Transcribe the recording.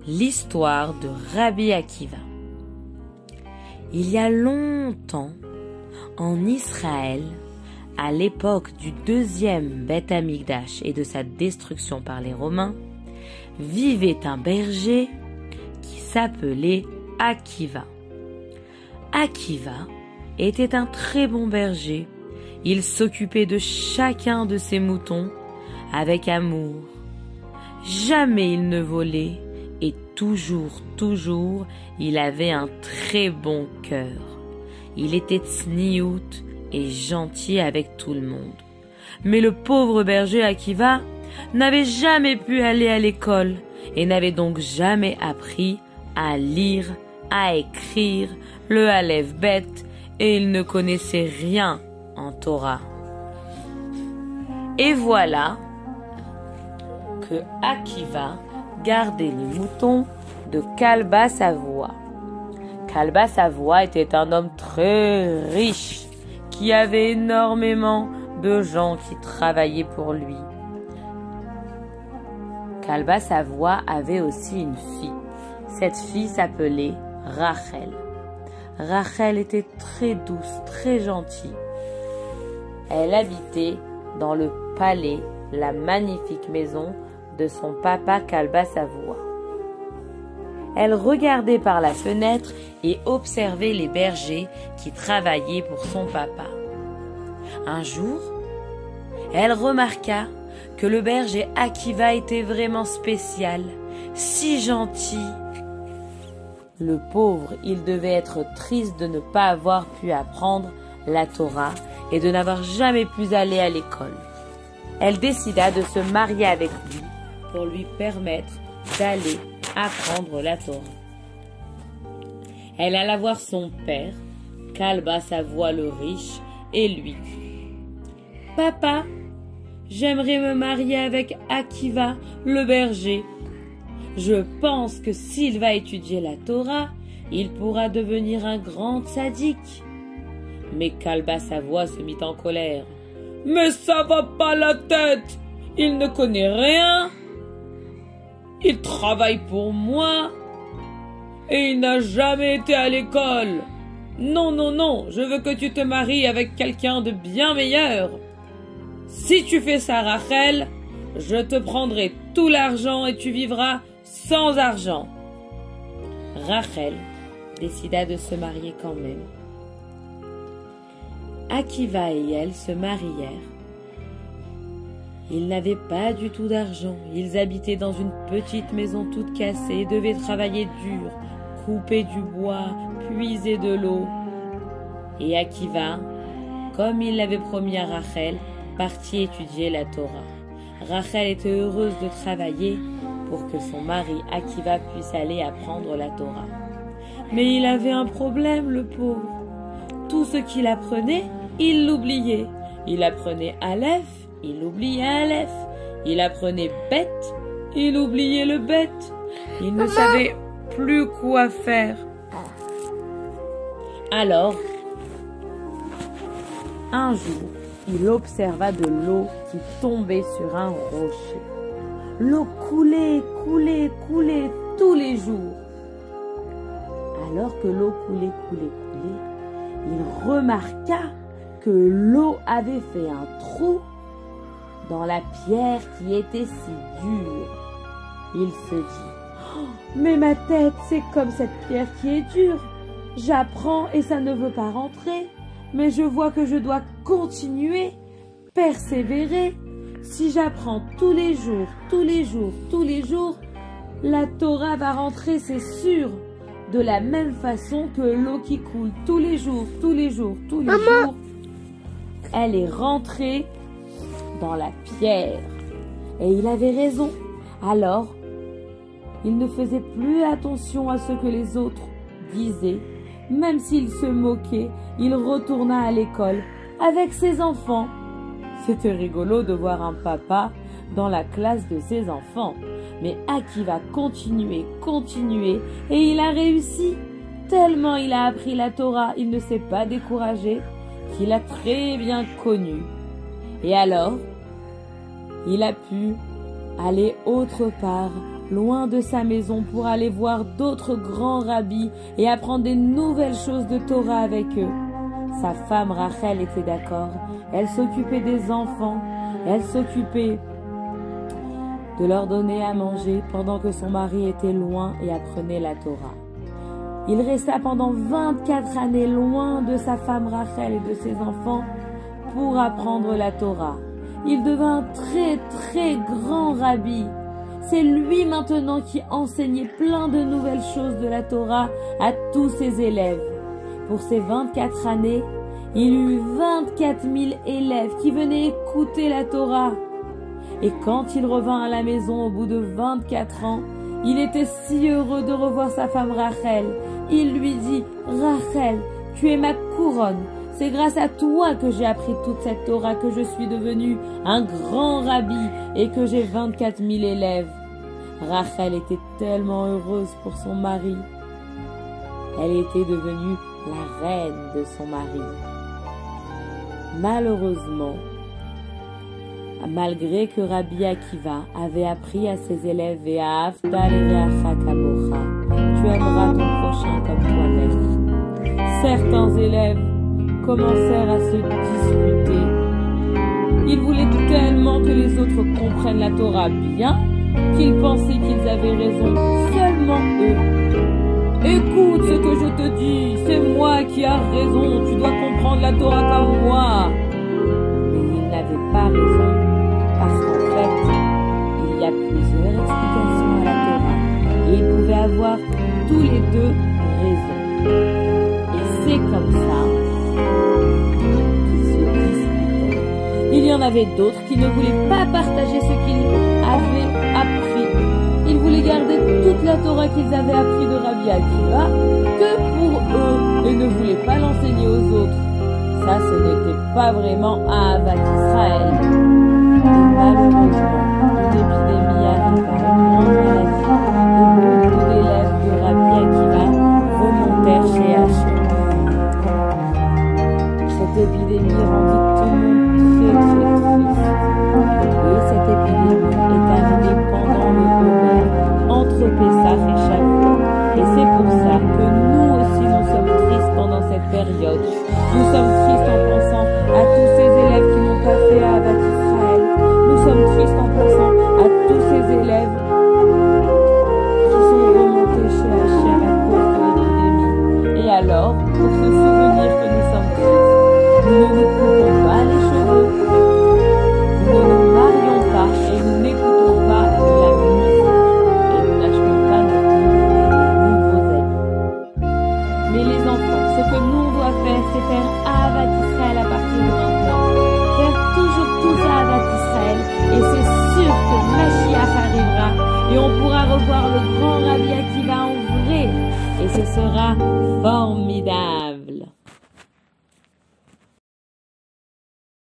L'histoire de Rabbi Akiva. Il y a longtemps, en Israël, à l'époque du deuxième Beth Amikdash et de sa destruction par les Romains, vivait un berger qui s'appelait Akiva. Akiva était un très bon berger. Il s'occupait de chacun de ses moutons avec amour. Jamais il ne volait et toujours, il avait un très bon cœur. Il était tsniout et gentil avec tout le monde. Mais le pauvre berger Akiva n'avait jamais pu aller à l'école et n'avait donc jamais appris à lire, à écrire le Aleph Bet et il ne connaissait rien en Torah. Et voilà que Akiva gardait les moutons de Kalba Savoie. Kalba Savoie était un homme très riche qui avait énormément de gens qui travaillaient pour lui. Kalba Savoie avait aussi une fille. Cette fille s'appelait Rachel. Rachel était très douce, très gentille. Elle habitait dans le palais, la magnifique maison de son papa Kalba Savoie. Elle regardait par la fenêtre et observait les bergers qui travaillaient pour son papa. Un jour, elle remarqua que le berger Akiva était vraiment spécial, si gentil. Le pauvre, il devait être triste de ne pas avoir pu apprendre la Torah et de n'avoir jamais pu aller à l'école. Elle décida de se marier avec lui pour lui permettre d'aller apprendre la Torah. Elle alla voir son père, Kalba Savoie le riche, et lui dit « Papa, j'aimerais me marier avec Akiva, le berger. Je pense que s'il va étudier la Torah, il pourra devenir un grand tzaddik. » Mais Kalba Savoie se mit en colère. « Mais ça va pas la tête! Il ne connaît rien! Il travaille pour moi et il n'a jamais été à l'école. Non, je veux que tu te maries avec quelqu'un de bien meilleur. Si tu fais ça, Rachel, je te prendrai tout l'argent et tu vivras sans argent. » Rachel décida de se marier quand même. Akiva et elle se marièrent. Ils n'avaient pas du tout d'argent. Ils habitaient dans une petite maison toute cassée et devaient travailler dur, couper du bois, puiser de l'eau. Et Akiva, comme il l'avait promis à Rachel, partit étudier la Torah. Rachel était heureuse de travailler pour que son mari Akiva puisse aller apprendre la Torah. Mais il avait un problème, le pauvre. Tout ce qu'il apprenait, il l'oubliait. Il apprenait Aleph, il oubliait Aleph. Il apprenait bête, il oubliait le bête. Il ne savait plus quoi faire. Alors, un jour, il observa de l'eau qui tombait sur un rocher. L'eau coulait tous les jours. Alors que l'eau coulait, il remarqua que l'eau avait fait un trou dans la pierre qui était si dure. Il se dit « Oh, mais ma tête, c'est comme cette pierre qui est dure. J'apprends et ça ne veut pas rentrer. Mais je vois que je dois continuer, persévérer. Si j'apprends tous les jours, la Torah va rentrer, c'est sûr. De la même façon que l'eau qui coule tous les jours, elle est rentrée dans la pierre. » Et il avait raison. Alors, il ne faisait plus attention à ce que les autres disaient. Même s'il se moquait, il retourna à l'école avec ses enfants. C'était rigolo de voir un papa dans la classe de ses enfants. Mais Akiva continuait et il a réussi. Tellement il a appris la Torah, il ne s'est pas découragé, qu'il a très bien connu. Et alors, il a pu aller autre part loin de sa maison pour aller voir d'autres grands rabbis et apprendre des nouvelles choses de Torah avec eux. Sa femme Rachel était d'accord. Elle s'occupait des enfants. Elle s'occupait de leur donner à manger pendant que son mari était loin et apprenait la Torah. Il resta pendant 24 années loin de sa femme Rachel et de ses enfants pour apprendre la Torah. Il devint un très très grand rabbi. C'est lui maintenant qui enseignait plein de nouvelles choses de la Torah à tous ses élèves. Pour ces 24 années, il eut 24 000 élèves qui venaient écouter la Torah. Et quand il revint à la maison au bout de 24 ans, il était si heureux de revoir sa femme Rachel. Il lui dit, « Rachel, tu es ma couronne. C'est grâce à toi que j'ai appris toute cette Torah, que je suis devenu un grand rabbi et que j'ai 24 000 élèves. » Rachel était tellement heureuse pour son mari. Elle était devenue la reine de son mari. Malheureusement, malgré que Rabbi Akiva avait appris à ses élèves « Ve'ahavta lireacha kamocha » tu aimeras ton prochain comme toi-même. Certains élèves commencèrent à se disputer. Ils voulaient tellement que les autres comprennent la Torah bien qu'ils pensaient qu'ils avaient raison, seulement eux. Écoute ce que je te dis, c'est moi qui ai raison, tu dois comprendre la Torah comme moi. Mais ils n'avaient pas raison, parce qu'en fait, il y a plusieurs explications à la Torah, et ils pouvaient avoir tous les deux raison. Et c'est comme ça qu'ils se disputaient. Il y en avait d'autres qui ne voulaient pas partager ce qu'ils avaient appris. Ils voulaient garder toute la Torah qu'ils avaient appris de Rabbi Akiva que pour eux et ne voulaient pas l'enseigner aux autres. Ça, ce n'était pas vraiment Ahavat Israël. Et malheureusement, une épidémie arriva, une grande maladie, et beaucoup d'élèves de Rabbi Akiva remontèrent chez Hachem. Cette épidémie rendit tout le monde très triste. Et cette épidémie est arrivée pendant le Homer, entre Pessah et Shavuot. Et c'est pour ça que nous aussi nous sommes tristes pendant cette période. Nous sommes tristes en pensant à tous ces élèves qui n'ont pas fait Ahavat Israël. Nous sommes tristes en pensant à tous ces élèves qui sont remontés chez Hachem à cause de l'épidémie. Et alors, pour se souvenir que nous sommes tristes, nous ne nous coupons pas les cheveux, nous ne nous marions pas et nous n'écoutons pas de la musique et nous n'achetons pas de nouveaux habits. Mais les enfants, ce que nous on doit faire, c'est faire Ahavat Israël à partir de maintenant. Faire toujours tous Ahavat Israël et c'est sûr que Mashiach arrivera et on pourra revoir le grand Rabbi Akiva en vrai et ce sera formidable.